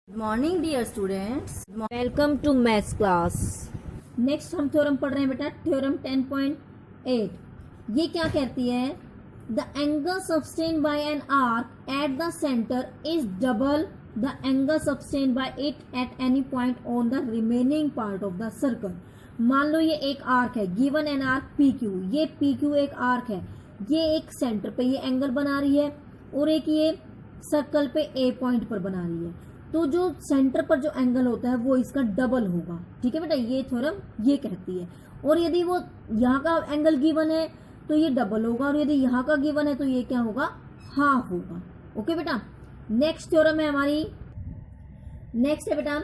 Good morning dear students. Welcome to maths class. Next हम theorem पढ़ रहे हैं बेटा, थ्योरम 10.8। ये क्या कहती है? The angle subtended by an arc at the centre is double the angle subtended by it at any point on the remaining part of the circle. मान लो ये एक आर्क है, given an arc P Q. ये P Q एक arc है, ये एक सेंटर पे ये एंगल बना रही है और एक ये सर्कल पे ए पॉइंट पर बना रही है। तो जो सेंटर पर जो एंगल होता है वो इसका डबल होगा। ठीक है बेटा, ये थ्योरम ये कहती है। और यदि वो यहाँ का एंगल गिवन है तो ये डबल होगा, और यदि यहाँ का गिवन है तो ये क्या होगा? हाफ होगा। ओके बेटा, नेक्स्ट थ्योरम है हमारी, नेक्स्ट है बेटा,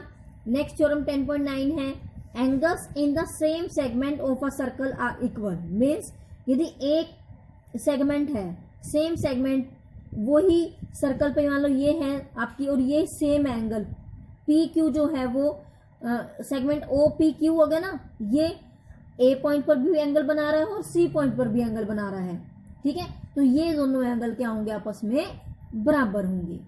नेक्स्ट थ्योरम 10.9 है। Angles in the same segment of a circle are equal. Means यदि एक सेगमेंट है, सेम सेगमेंट, वही सर्कल पे मान लो ये है आपकी और ये सेम एंगल पी क्यू जो है वो सेगमेंट ओ पी क्यू हो गया ना, ये ए पॉइंट पर भी एंगल बना रहा है और सी पॉइंट पर भी एंगल बना रहा है। ठीक है, तो ये दोनों एंगल क्या होंगे? आपस में बराबर होंगे।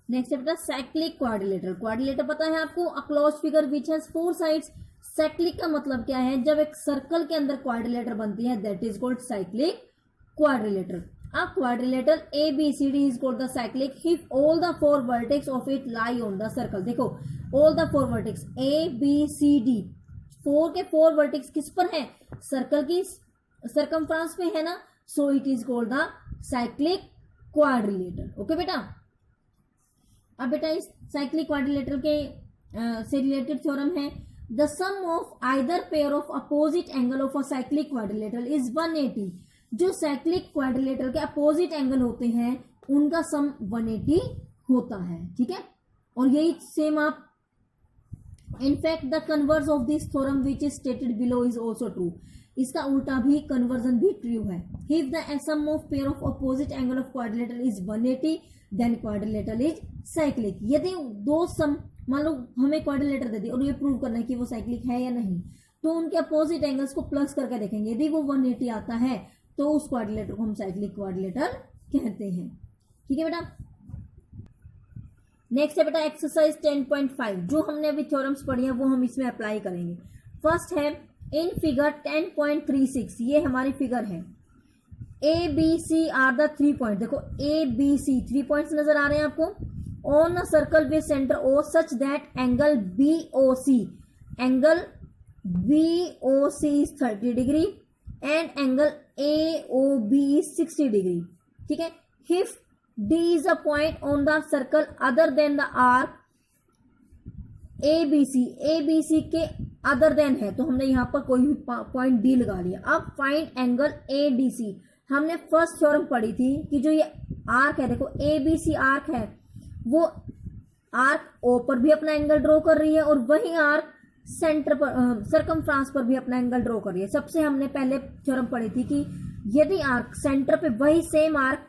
नेक्स्ट बेटा, साइक्लिक क्वाड्रिलेटरल। क्वाड्रिलेटर पता है आपको, a closed figure which has 4 sides. Cyclic का मतलब क्या है? जब एक सर्कल के अंदर क्वाड्रिलेटर बनती है, that is called cyclic quadrilateral. A quadrilateral ABCD is called the cyclic if all the 4 vertex of it lie on the circle. देखो, all the 4 vertex ABCD, 4 के 4 vertex किस पर है? सर्कल की circumference पे है ना, so it is called the cyclic quadrilateral. Okay बेटा, अब बेटा इस cyclic quadrilateral के से रिलेटेड थ्योरम है। The sum of either pair of opposite angle of a cyclic quadrilateral is 180. जो साइक्लिक क्वाड्रिलेटरल के अपोजिट एंगल होते हैं उनका सम 180 होता है। ठीक है, और यही सेम आप in fact the converse of this theorem which is stated below is also true. इसका उल्टा भी कन्वर्जन भी ट्रू है। If the sum of pair of opposite angle of quadrilateral is 180 then quadrilateral is cyclic. यदि दो सम, मान लो हमें क्वाड्रिलेटर दे दी और ये प्रूव करना है कि वो साइक्लिक है या नहीं, तो उनके अपोजिट एंगल्स को प्लस करके देखेंगे। यदि वो 180 आता है तो उस क्वाड्रिलेटर को हम साइक्लिक क्वाड्रिलेटर कहते हैं। ठीक है बेटा, नेक्स्ट है बेटा एक्सरसाइज 10.5। जो हमने अभी थ्योरम्स पढ़ी है वो हम इसमें अप्लाई करेंगे। फर्स्ट है इन फिगर 10.36, ये हमारी फिगर है। A B C are the 3 point. देखो ए बी सी 3 पॉइंट्स नजर आ रहे हैं आपको on a circle with centre O such that angle B O C, angle B O C is 30 degree and angle AOB is 60 degree. ठीक है, if D is a point on the circle other than the arc ABC, ABC के other than है तो हमने यहाँ पर कोई भी पॉइंट D लगा लिया। अब फाइंड एंगल ADC। हमने फर्स्ट थ्योरम पढ़ी थी कि जो ये आर्क है, देखो ABC आर्क है, वो आर्क O पर भी अपना एंगल ड्रॉ कर रही है और वही आर्क सेंटर पर सर्कमफ्रांस पर भी अपना एंगल ड्रॉ कर रही है। सबसे हमने पहले थ्योरम पढ़ी थी कि यदि आर्क सेंटर पे, वही सेम आर्क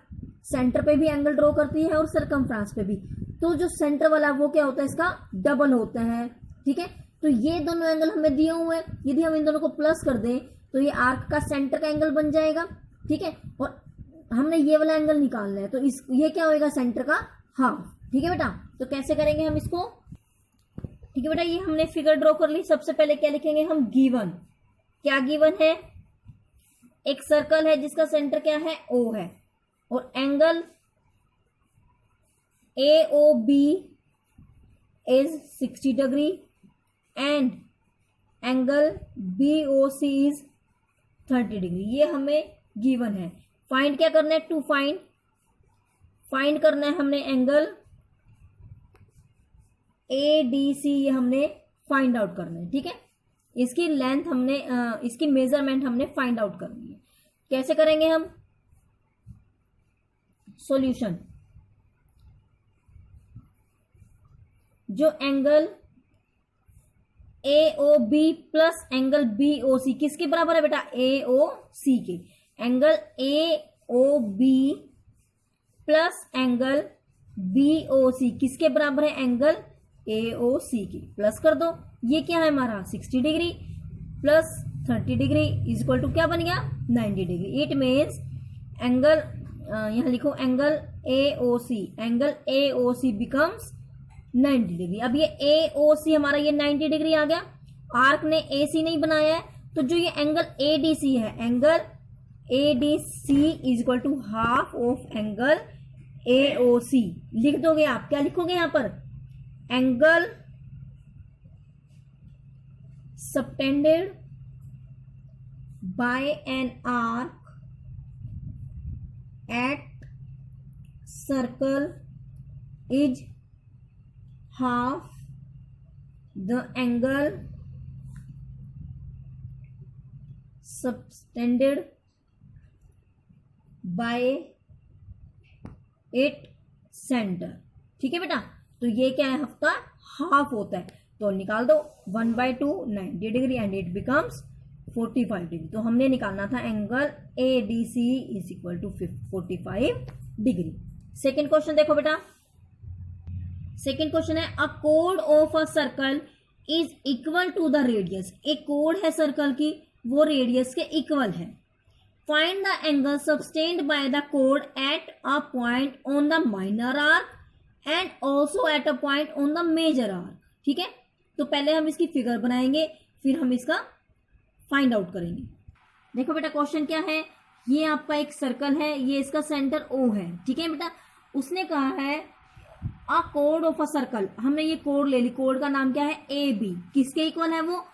सेंटर पे भी एंगल ड्रॉ करती है और सर्कमफ्रांस पे भी, तो जो सेंटर वाला वो क्या होता है? इसका डबल होता है। ठीक है, तो ये दोनों एंगल हमें दिए हुए हैं, यदि हम इन दोनों को प्लस कर दें तो ये आर्क का सेंटर का एंगल बन जाएगा। ठीक है, और हमने ये वाला एंगल निकालना है तो ये क्या होगा? सेंटर का हाफ। ठीक है बेटा, तो कैसे करेंगे हम इसको? ठीक है बेटा, ये हमने फिगर ड्रॉ कर ली। सबसे पहले क्या लिखेंगे हम? गिवन। क्या गिवन है? एक सर्कल है जिसका सेंटर क्या है? O है, और angle AOB is 60 degree and angle BOC is 30 degree. ये हमें गिवन है। फाइंड क्या करना है? टू फाइंड करना है हमने एंगल ADC, ये हमने फाइंड आउट करना है। ठीक है, इसकी लेंथ हमने इसकी मेजरमेंट हमने फाइंड आउट करनी है। कैसे करेंगे हम? सॉल्यूशन, जो angle AOB plus angle BOC किसके बराबर है बेटा? AOC के। Angle AOB plus angle BOC किसके बराबर है? एंगल AOC की। प्लस कर दो, ये क्या है हमारा? 60 degree plus 30 degree is equal to क्या बन गया? 90 डिग्री। इट मीन्स एंगल यहाँ लिखो angle AOC, angle AOC becomes 90 degree. अब ये ए ओ सी हमारा ये 90 डिग्री आ गया। आर्क ने ए सी नहीं बनाया है, तो जो ये एंगल ए डी सी है, angle A D C is equal to half of angle A O C. लिख दोगे आप, क्या लिखोगे यहां पर? Angle subtended by an arc at circle is half the angle subtended by it centre. ठीक है बेटा, तो ये क्या है? आपका हाफ होता है, तो निकाल दो 1/2 90 degree and it becomes 45 degree. तो हमने निकालना था angle A D C is equal to 45 degree. Second question देखो बेटा, सेकेंड क्वेश्चन है अ कोड of a circle is equal to the radius. एक कोड है सर्कल की, वो रेडियस के इक्वल है। Find the angle subtended by the कोड at a point on the minor arc and also at a point on the major arc. ठीक है, तो पहले हम इसकी फिगर बनाएंगे, फिर हम इसका फाइंड आउट करेंगे। देखो बेटा क्वेश्चन क्या है, ये आपका एक सर्कल है, ये इसका सेंटर ओ है। ठीक है बेटा, उसने कहा है अ कोड ऑफ अ सर्कल। हमने ये कोड ले ली, कोड का नाम क्या है? A B. किसके इक्वल है? वो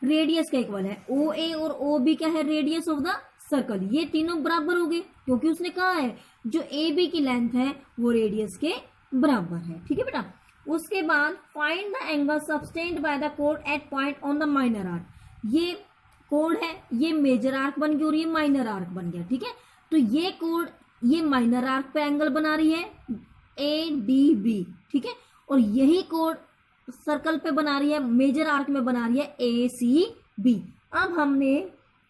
रेडियस के इक्वल है। ओ ए और ओ बी क्या है? Radius of the circle. ये तीनों बराबर हो गए, क्योंकि उसने कहा है जो ए बी की लेंथ है वो रेडियस के बराबर है। ठीक है बेटा, उसके बाद find the angle subtended by the कोड at point on the minor arc. ये कोड है, ये मेजर आर्क बन गया और ये माइनर आर्क बन गया। ठीक है, तो ये कोड ये माइनर आर्क पे एंगल बना रही है ए डी बी। ठीक है, और यही कोड सर्कल पे बना रही है, मेजर आर्क में बना रही है ए सी बी। अब हमने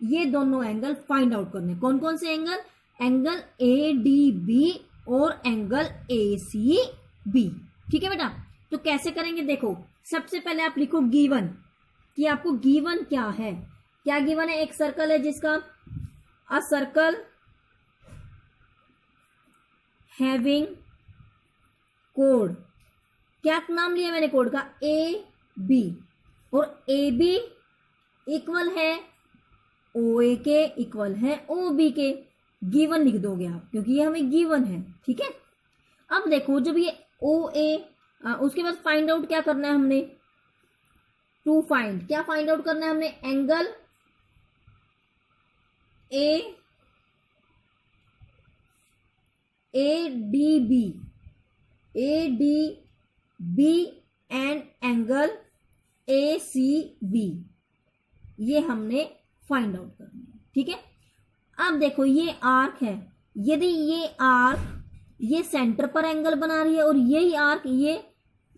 ये दोनों एंगल फाइंड आउट करने। कौन कौन से angle? Angle A D B और एंगल ए सी बी। ठीक है बेटा, तो कैसे करेंगे? देखो, सबसे पहले आप लिखो गिवन, कि आपको गिवन क्या है। क्या गिवन है? एक सर्कल है जिसका अ सर्कल हैविंग कोड, क्या नाम लिया मैंने कोड का? ए बी, और ए बी इक्वल है ओ ए के, इक्वल है ओ बी के। गिवन लिख दोगे आप, क्योंकि ये हमें गिवन है। ठीक है, अब देखो जब ये ओ ए, उसके बाद फाइंड आउट क्या करना है हमने? टू फाइंड, क्या फाइंड आउट करना है हमने? Angle A D B, A D B and angle A C B, ये हमने फाइंड आउट करना है। ठीक है, अब देखो ये आर्क है, यदि ये आर्क ये सेंटर पर एंगल बना रही है और यही आर्क ये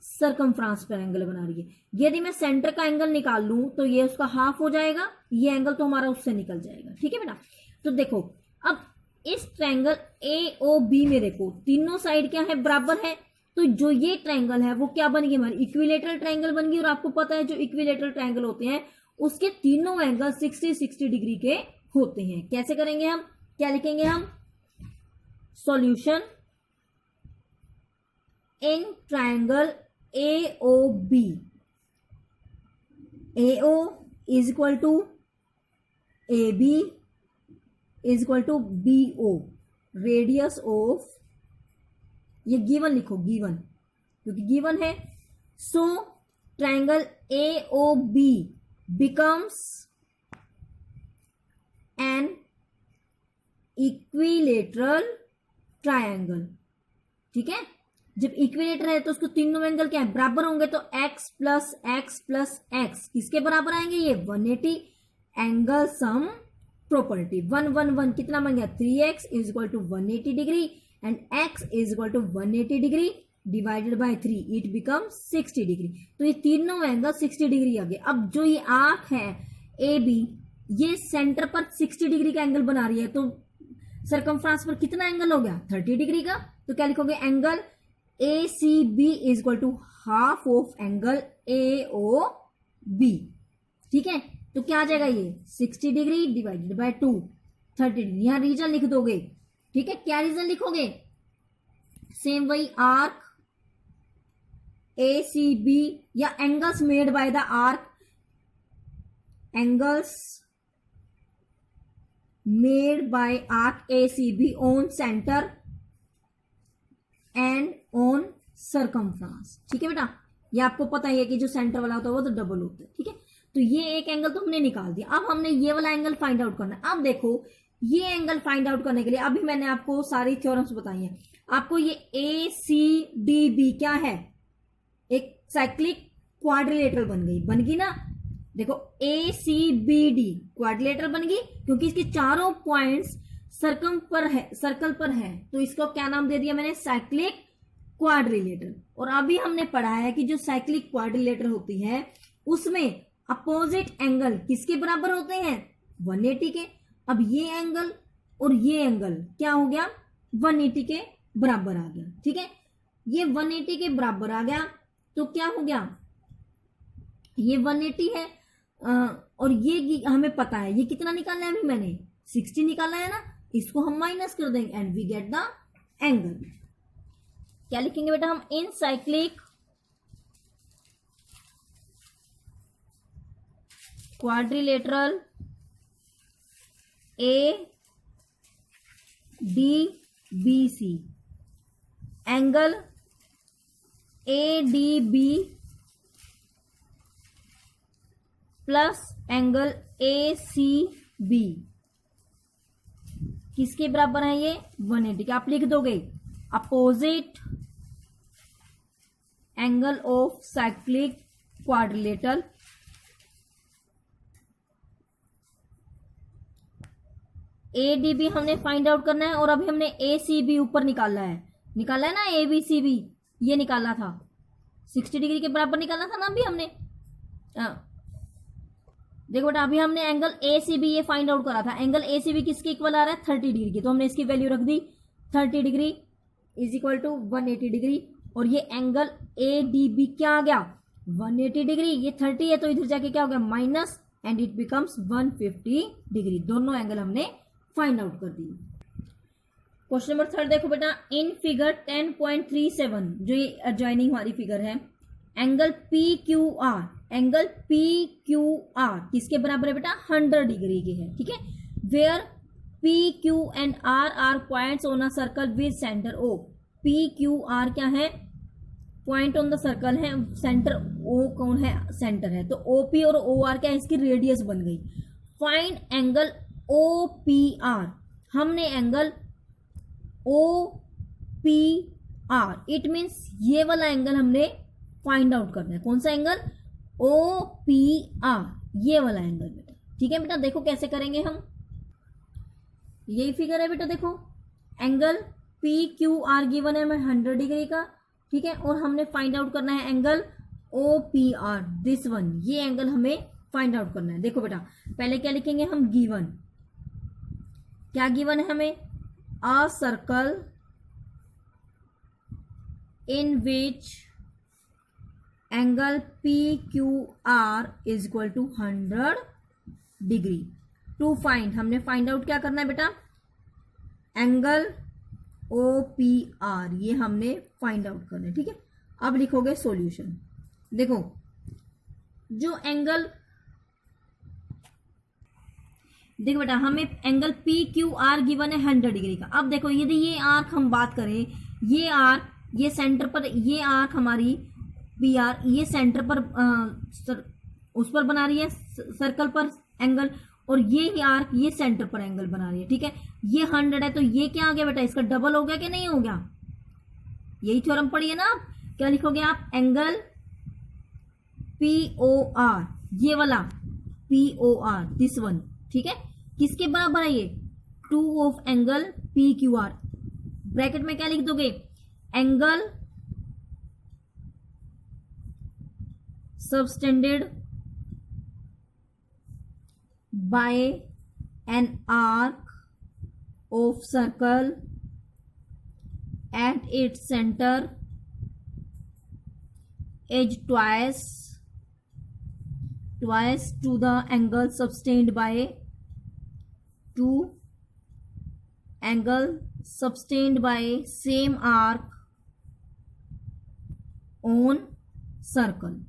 सरकमफ्रांस पर एंगल बना रही है, यदि मैं सेंटर का एंगल निकाल लूं तो ये उसका हाफ हो जाएगा, ये एंगल तो हमारा उससे निकल जाएगा। ठीक है बेटा, तो देखो अब इस ट्रायंगल ए ओ बी में देखो तीनों साइड क्या है? बराबर है। तो जो ये ट्रायंगल है वो क्या बन गई? हमारी इक्विलेटरल ट्रायंगल बन गई। और आपको पता है जो इक्विलेटरल ट्रायंगल होते हैं उसके तीनों एंगल 60-60 डिग्री के होते हैं। कैसे करेंगे हम? क्या लिखेंगे हम? Solution in triangle A O B, A O is equal to A B is equal to B O, radius of, ये गिवन लिखो, गिवन, क्योंकि गिवन है। So triangle A O B becomes an equilateral triangle। ठीक है, जब equilateral है तो उसको तीनों एंगल क्या है? बराबर होंगे। तो x plus x plus x किसके बराबर आएंगे? ये 180 एंगल सम प्रॉपर्टी। 1 कितना बन गया? 3x is equal to 180 degree and x is equal to 180 degree divided by 3, it become 60 degree. तो ये तीनों एंगल 60 डिग्री आ गए। अब जो ये आर्क है ए बी, ये सेंटर पर 60 डिग्री का एंगल बना रही है, तो सरकमफ्रांस पर कितना एंगल हो गया? 30 डिग्री का। तो क्या लिखोगे? Angle A C B is equal to half of angle A O B. ठीक है, तो क्या आ जाएगा? ये 60 डिग्री डिवाइडेड बाय 2, 30 डिग्री। यहां रीजन लिख दोगे। ठीक है, क्या रीजन लिखोगे? सेम वही, आर्क ACB या angles made by the arc, angles made by arc ACB on centre and on circumference. ठीक है बेटा, ये आपको पता ही है कि जो सेंटर वाला होता है वो तो डबल होता है। ठीक है, तो ये एक एंगल तो हमने निकाल दिया। अब हमने ये वाला एंगल फाइंड आउट करना है। अब देखो, ये एंगल फाइंड आउट करने के लिए अभी मैंने आपको सारी थ्योरम्स बताई हैं। आपको ये ACDB क्या है, एक साइक्लिक क्वाड्रिलेटरल बन गई ना। देखो ACBD क्वाड्रिलेटरल बन गई क्योंकि इसके चारों पॉइंट्स सर्कल पर है, तो इसको क्या नाम दे दिया मैंने, साइक्लिक क्वाड्रिलेटरल। और अभी हमने पढ़ा है कि जो साइक्लिक क्वाड्रिलेटरल होती है उसमें अपोजिट एंगल किसके बराबर होते हैं, 180 के। अब ये एंगल और ये एंगल क्या हो गया, 180 के बराबर आ गया। ठीक है, ये 180 के बराबर आ गया तो क्या हो गया, ये 180 है और ये हमें पता है ये कितना निकालना है, अभी मैंने 60 निकाला है ना, इसको हम माइनस कर देंगे and we get the angle. क्या लिखेंगे बेटा हम, in cyclic quadrilateral ADBC angle ADB plus angle ACB किसके बराबर है, ये 180 के। आप लिख दोगे opposite angle of cyclic quadrilateral ADB हमने फाइंड आउट करना है और अभी हमने ACB ऊपर निकाला है ना, ABCB ये निकाला था, 60 डिग्री के बराबर निकालना था ना अभी हमने। देखो बेटा अभी हमने एंगल ACB ये फाइंड आउट करा था। एंगल ACB किसके इक्वल आ रहा है, 30 डिग्री की, तो हमने इसकी वैल्यू रख दी 30 degree is equal to 180 degree. और ये एंगल ADB क्या आ गया, 180 डिग्री। ये 30 है तो इधर जाके क्या हो गया, minus, and it becomes 150 degree. दोनों एंगल हमने फाइंड आउट कर दिए। क्वेश्चन नंबर 3 देखो बेटा, इन फिगर 10.37 जो ये एडजॉइनिंग वाली फिगर है, एंगल PQR, एंगल PQR किसके बराबर है बेटा, 100 डिग्री के है। ठीक है, where PQ and R R points on a circle with centre O। PQR क्या है, पॉइंट ऑन द सर्कल है, सेंटर O कौन है, सेंटर है, तो OP और OR क्या है, इसकी रेडियस बन गई। फाइंड एंगल OPR, हमने एंगल OPR इट मीन्स ये वाला एंगल हमने फाइंड आउट करना है। कौन सा एंगल, OPR ये वाला एंगल बेटा। ठीक है बेटा, देखो कैसे करेंगे हम, यही फिगर है बेटा, देखो एंगल PQR गिवन है हमें 100 डिग्री का। ठीक है, और हमने फाइंड आउट करना है एंगल OPR, दिस वन, ये एंगल हमें फाइंड आउट करना है। देखो बेटा पहले क्या लिखेंगे हम, गिवन, क्या गिवन है हमें, a circle in which angle PQR is equal to 100 degree. To find, हमने फाइंड आउट क्या करना है बेटा, एंगल OPR ये हमने फाइंड आउट करना है। ठीक है, अब लिखोगे सॉल्यूशन। देखो जो एंगल, देखो बेटा हमें एंगल PQR गिवन है 100 डिग्री का। अब देखो यदि ये आर्क हम बात करें, ये आर्क ये सेंटर पर, ये आर्क हमारी PR ये सेंटर पर उस पर बना रही है सर्कल पर एंगल, और ये ही आर्क ये सेंटर पर एंगल बना रही है। ठीक है, ये 100 है तो ये क्या आ गया बेटा, इसका डबल हो गया कि नहीं हो गया, यही थ्योरम पढ़ी है ना आप। क्या लिखोगे आप, एंगल POR ये वाला POR दिस वन। ठीक है, किसके बराबर है ये, 2 ऑफ एंगल PQR। ब्रैकेट में क्या लिख दोगे, angle subtended by an arc of circle at its center is twice to the angle sustained by same arc on circle.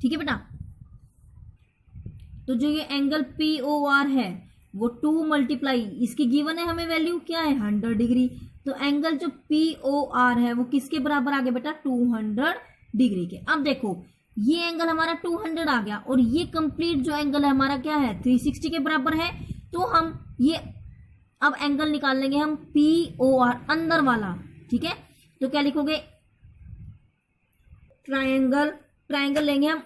ठीक है बेटा, तो जो ये एंगल पी ओ आर है वो 2 मल्टीप्लाई, इसकी गिवन है हमें वैल्यू क्या है 100 डिग्री, तो एंगल जो पी ओ आर है वो किसके बराबर आ गया बेटा 200 डिग्री के। अब देखो ये एंगल हमारा 200 आ गया और ये कंप्लीट जो एंगल है हमारा क्या है 360 के बराबर है, तो हम ये अब एंगल निकाल लेंगे हम पी ओ आर अंदर वाला। ठीक है, तो क्या लिखोगे ट्रायंगल लेंगे हम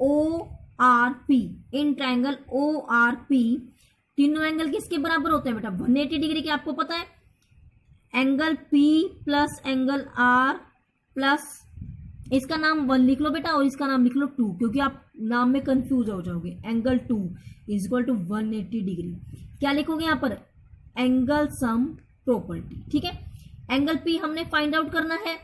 O R P, in triangle O R P. तीनों एंगल किसके बराबर होते हैं बेटा 180 डिग्री के, आपको पता है। Angle P plus angle R plus इसका नाम 1 लिख लो बेटा और इसका नाम लिख लो 2, क्योंकि आप नाम में कंफ्यूज हो जाओगे। Angle 2 is equal to 180 degree. क्या लिखोगे यहां पर एंगल सम प्रॉपर्टी। ठीक है, एंगल पी हमने फाइंड आउट करना है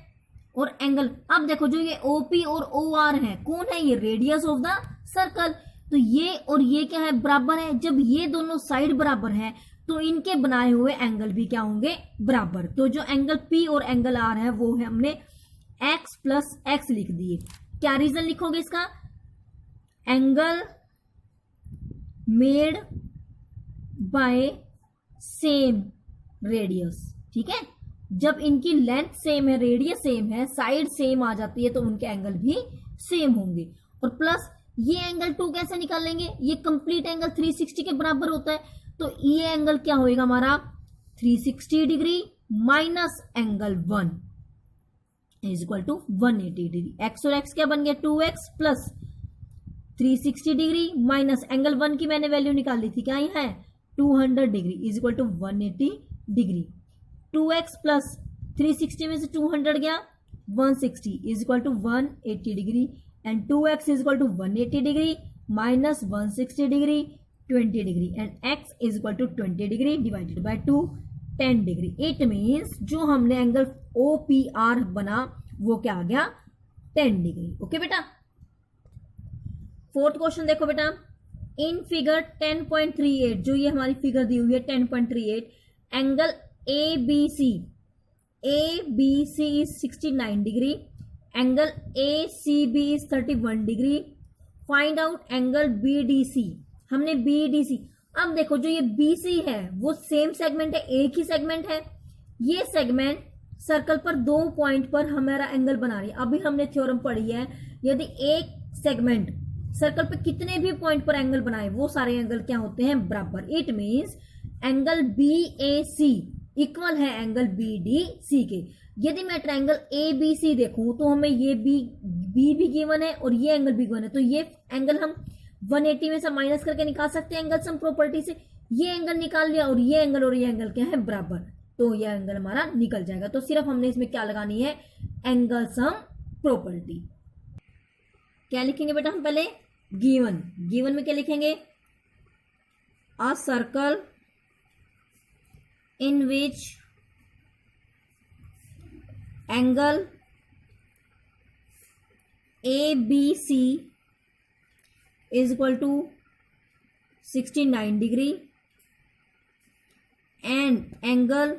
और एंगल, अब देखो जो ये ओपी और ओ आर है कौन है, ये रेडियस ऑफ द सर्कल। तो ये और ये क्या है बराबर है, जब ये दोनों साइड बराबर है तो इनके बनाए हुए एंगल भी क्या होंगे बराबर। तो जो एंगल पी और एंगल आर है वो है हमने x प्लस एक्स लिख दिए। क्या रीजन लिखोगे इसका, angle made by same radius. ठीक है, जब इनकी लेंथ सेम है, रेडियस सेम है, साइड सेम आ जाती है तो उनके एंगल भी सेम होंगे। और प्लस ये एंगल 2 कैसे निकाल लेंगे, ये कंप्लीट एंगल 360 के बराबर होता है, तो ये एंगल क्या होएगा हमारा 360 degree minus angle 1 is equal to 180 degree. X और एक्स क्या बन गया 2x plus 360 degree minus angle 1 की मैंने वैल्यू निकाल ली थी, क्या है 200 degree is equal to 180 degree. 2x plus 360 में से 200 गया 160 is equal to 180 degree and 2x is equal to 180 degree minus 160 degree 20 degree and x is equal to 20 degree divided by 2 10 degree. It means जो हमने angle OPR बना वो क्या आ गया 10 degree. Okay बेटा, फोर्थ क्वेश्चन देखो बेटा, इन फिगर 10.38 जो ये हमारी फिगर दी हुई है 10.38, angle ABC is 69 degree, angle ACB is 31 degree, find out angle BDC। हमने BDC, अब देखो जो ये BC है वो सेम सेगमेंट है, एक ही सेगमेंट है। ये सेगमेंट सर्कल पर 2 पॉइंट पर हमारा एंगल बना रही है। अभी हमने थ्योरम पढ़ी है, यदि एक सेगमेंट सर्कल पे कितने भी पॉइंट पर एंगल बनाए वो सारे एंगल क्या होते हैं बराबर। It means angle BAC equal है एंगल BDC के। यदि मैं ट्रायंगल ABC देखूं तो हमें ये B भी गिवन है और ये एंगल भी गिवन है, तो ये एंगल हम 180 में से माइनस करके निकाल सकते हैं एंगल सम प्रॉपर्टी से। ये एंगल निकाल लिया और ये एंगल क्या है बराबर, तो ये एंगल हमारा निकल जाएगा। तो सिर्फ हमने इसमें क्या लगानी है एंगल सम प्रॉपर्टी। क्या लिखेंगे बेटा हम पहले गिवन में क्या लिखेंगे, अ circle in which angle ABC is equal to 69 degree and angle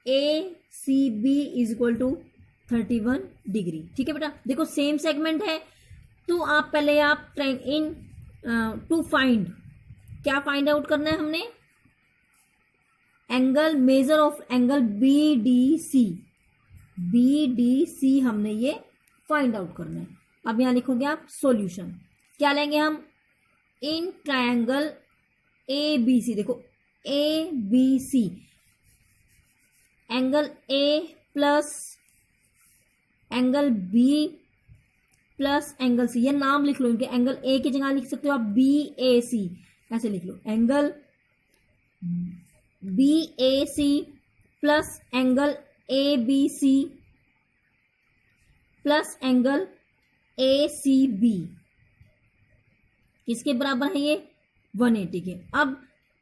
ACB is equal to 31 degree. ठीक है बेटा, देखो सेम सेगमेंट है तो आप पहले आप इन टू फाइंड, क्या फाइंड आउट करना है हमने angle measure of angle BDC हमने ये फाइंड आउट करना है। अब यहां लिखोगे आप सॉल्यूशन, क्या लेंगे हम इन ट्रायंगल ABC, देखो ABC angle A plus angle B plus angle C, ये नाम लिख लो इनके, एंगल A की जगह लिख सकते हो आप BAC, ऐसे लिख लो angle BAC plus angle ABC plus angle ACB किसके बराबर है ये 180 के। अब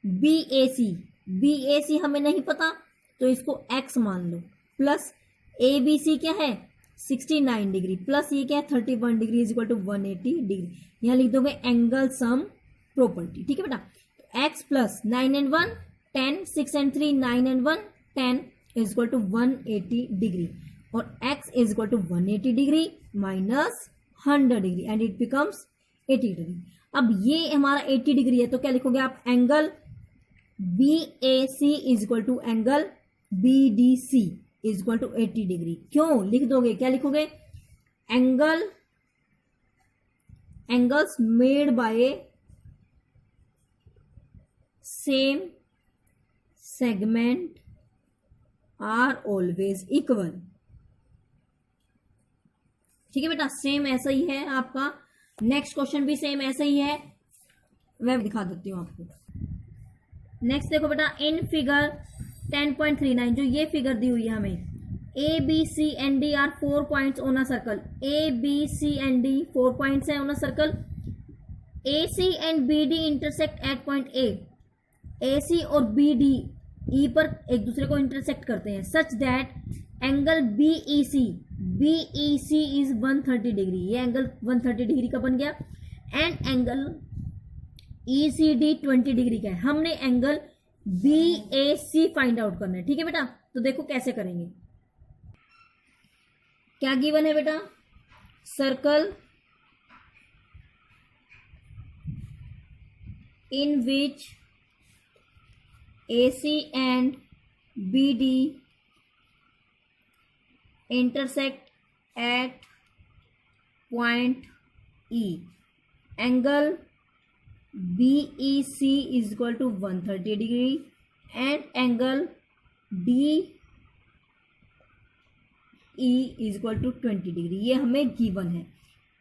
BAC हमें नहीं पता तो इसको x मान लो, प्लस ABC क्या है 69 डिग्री प्लस ये क्या है 31 degree is equal to 180 degree. यहां लिख दोगे एंगल सम प्रॉपर्टी। ठीक है बेटा, x plus 9 and 1 10, 6 and 3 9 and 1 10 is equal to 180 degree. और x is equal to 180 degree minus 100 degree and it becomes 80 degree. अब ये हमारा 80 डिग्री है तो क्या लिखोगे आप, angle BAC is equal to angle BDC is equal to 80 degree. क्यों लिख दोगे, क्या लिखोगे, angles made by same segment are always equal. ठीक है बेटा, सेम ऐसा ही है आपका। नेक्स्ट क्वेश्चन भी सेम ऐसा ही है, मैं दिखा देती हूँ आपको। नेक्स्ट देखो बेटा, इन फिगर 10.39 जो ये फिगर दी हुई है हमें, A B C and D are 4 points on a circle। A B C and D 4 points है on a circle। AC and BD intersect at point A। AC और BD E पर एक दूसरे को इंटरसेक्ट करते हैं सच that angle BEC is 130 degree. ये angle 130 degree का बन गया एंड एंगल ECD 20 डिग्री का है। हमने एंगल BAC फाइंड आउट करना है। ठीक है बेटा, तो देखो कैसे करेंगे। क्या गिवन है बेटा, circle in which AC and BD intersect at point E। Angle BEC is equal to 130 degree and angle DE is equal to 20 degree. ये हमें गिवन है।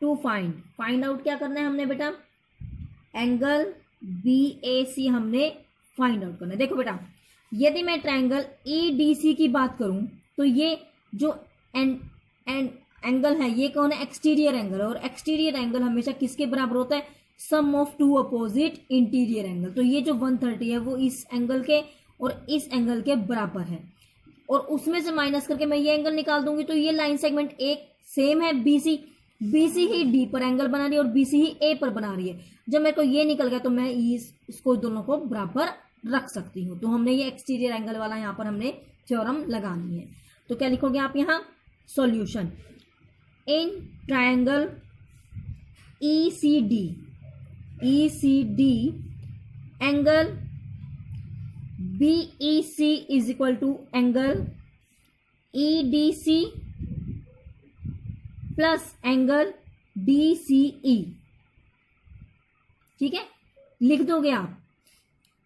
टू फाइंड आउट क्या करना है हमने बेटा, एंगल BAC हमने फाइंड आउट करना है। देखो बेटा, यदि मैं ट्रायंगल EDC की बात करूं तो ये जो एंगल है ये कौन है, एक्सटीरियर एंगल। और एक्सटीरियर एंगल हमेशा किसके बराबर होता है, sum of two opposite interior angle. तो ये जो 130 है वो इस एंगल के और इस एंगल के बराबर है और उसमें से माइनस करके मैं ये एंगल निकाल दूंगी तो ये लाइन सेगमेंट एक सेम है BC ही D पर एंगल बना रही है और BC ही A पर बना रही है। जब मेरे को ये निकल गया तो मैं इसको दोनों को बराबर रख सकती हूँ। तो हमने ये एक्सटीरियर एंगल वाला यहाँ पर हमने थ्योरम लगानी है। तो क्या लिखोगे आप यहाँ, solution in triangle ECD angle BEC is equal to angle EDC plus angle DCE। ठीक है, लिख दोगे आप,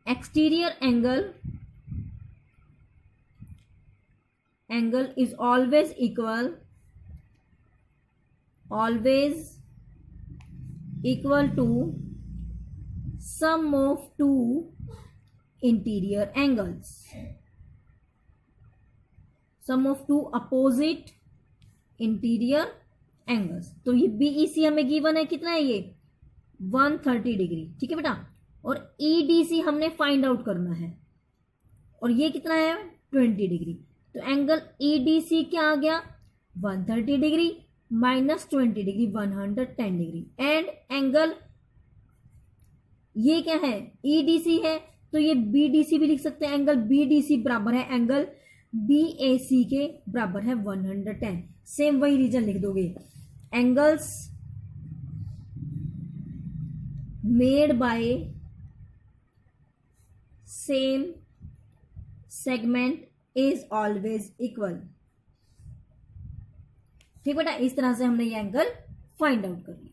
exterior angle is always equal to sum of two interior angles, sum of two opposite interior angles. तो ये BEC हमें given है, कितना है ये 130 डिग्री। ठीक है बेटा, और EDC हमने फाइंड आउट करना है और ये कितना है 20 डिग्री। तो एंगल EDC क्या आ गया 130 degree minus 20 degree 110 degree and angle ये क्या है EDC है तो ये BDC भी लिख सकते हैं। एंगल BDC बराबर है एंगल BAC के बराबर है 110। सेम वही रीजन लिख दोगे, angles made by same segment is always equal. ठीक बेटा, इस तरह से हमने ये एंगल फाइंड आउट कर लिया।